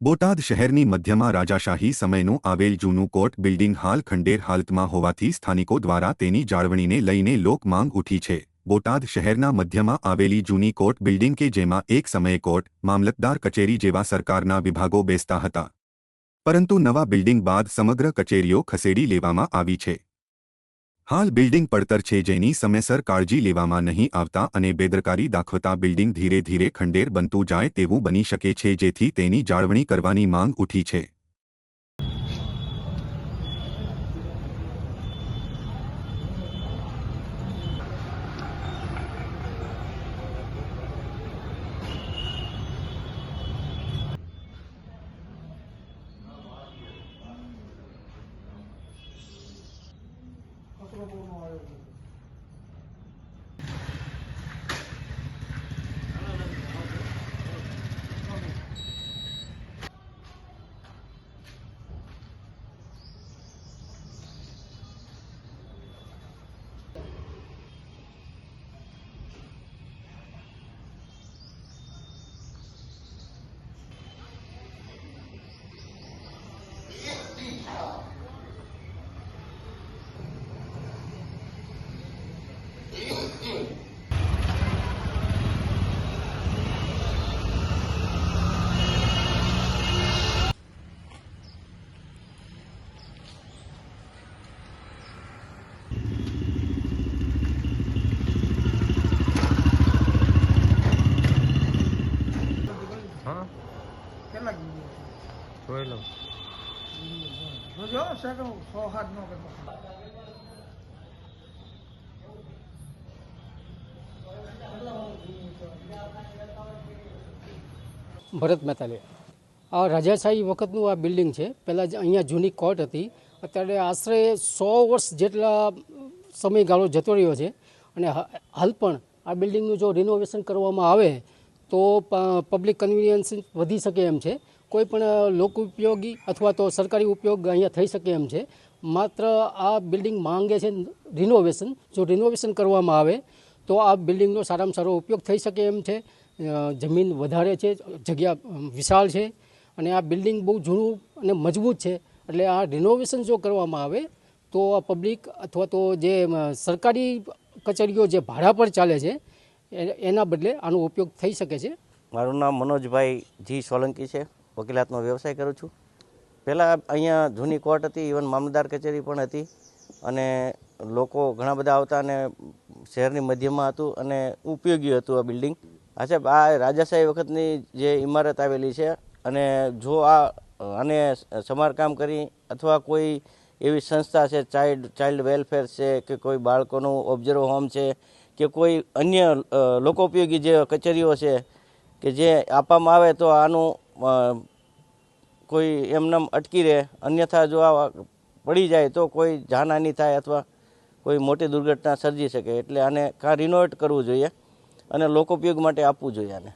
બોટાદ શહેરની મધ્યમાં રાજાશાહી સમયનું આવેલ જૂનું કોર્ટ બિલ્ડિંગ હાલ ખંડેર હાલતમાં હોવાથી સ્થાનિકો દ્વારા તેની જાળવણીને લઈને લોકમાંગ ઉઠી છે। બોટાદ શહેરના મધ્યમાં આવેલી જૂની કોર્ટ બિલ્ડિંગ કે જેમાં એક સમયે કોર્ટ, મામલતદાર કચેરી જેવા સરકારના વિભાગો બેસતા હતા, પરંતુ નવા બિલ્ડિંગ બાદ સમગ્ર કચેરીઓ ખસેડી લેવામાં આવી છે। હાલ બિલ્ડિંગ પડતર છે, જેની સમયસર કાળજી લેવામાં નહીં આવતા અને બેદરકારી દાખવતા બિલ્ડિંગ ધીરે ધીરે ખંડેર બનતું જાય તેવું બની શકે છે, જેથી તેની જાળવણી કરવાની માંગ ઉઠી છે। हाँ કેટલા જોઈ લો જોજો સેકન્ડ 100 હાથ નો કરતો ભરત મહેતાલે આ રાજાશાહી વખતનું આ બિલ્ડિંગ છે। પહેલાં અહીંયા જૂની કોર્ટ હતી, અત્યારે આશરે 100 વર્ષ જેટલા સમયગાળો જતો રહ્યો છે અને હાલ પણ આ બિલ્ડિંગનું જો રિનોવેશન કરવામાં આવે તો પબ્લિક કન્વીનિયન્સ વધી શકે એમ છે। કોઈ પણ લોક ઉપયોગી અથવા તો સરકારી ઉપયોગ અહીંયા થઈ શકે એમ છે। માત્ર આ બિલ્ડિંગ માંગે છે રિનોવેશન। જો રિનોવેશન કરવામાં આવે તો આ બિલ્ડિંગનો સારામાં સારો ઉપયોગ થઈ શકે એમ છે। જમીન વધારે છે, જગ્યા વિશાળ છે અને આ બિલ્ડિંગ બહુ જૂનું અને મજબૂત છે, એટલે આ રિનોવેશન જો કરવામાં આવે તો આ પબ્લિક અથવા તો જે સરકારી કચેરીઓ જે ભાડા પર ચાલે છે એના બદલે આનો ઉપયોગ થઈ શકે છે। મારું નામ મનોજભાઈ જી સોલંકી છે, વકીલાતનો વ્યવસાય કરું છું। પહેલાં અહીંયા જૂની કોર્ટ હતી, ઇવન મામલતદાર કચેરી પણ હતી અને લોકો ઘણા બધા આવતા અને શહેરની મધ્યમાં હતું અને ઉપયોગી હતું આ બિલ્ડિંગ। અચ્છા, આ રાજાશાહી વખતની જે ઇમારત આવેલી છે અને જો આને સમારકામ કરી અથવા કોઈ એવી સંસ્થા છે, ચાઇલ્ડ વેલફેર છે કે કોઈ બાળકોનું ઓબ્ઝર્વ હોમ છે કે કોઈ અન્ય લોકોપયોગી જે કચેરીઓ છે કે જે આપવામાં આવે તો આનું કોઈ એમનેમ અટકી રહે, અન્યથા જો આ પડી જાય તો કોઈ જાનહાનિ થાય અથવા કોઈ મોટી દુર્ઘટના સર્જી શકે, એટલે આને કાં રિનોવેટ કરવું જોઈએ અને લોકોપયોગ માટે આપવું જોઈએ આને।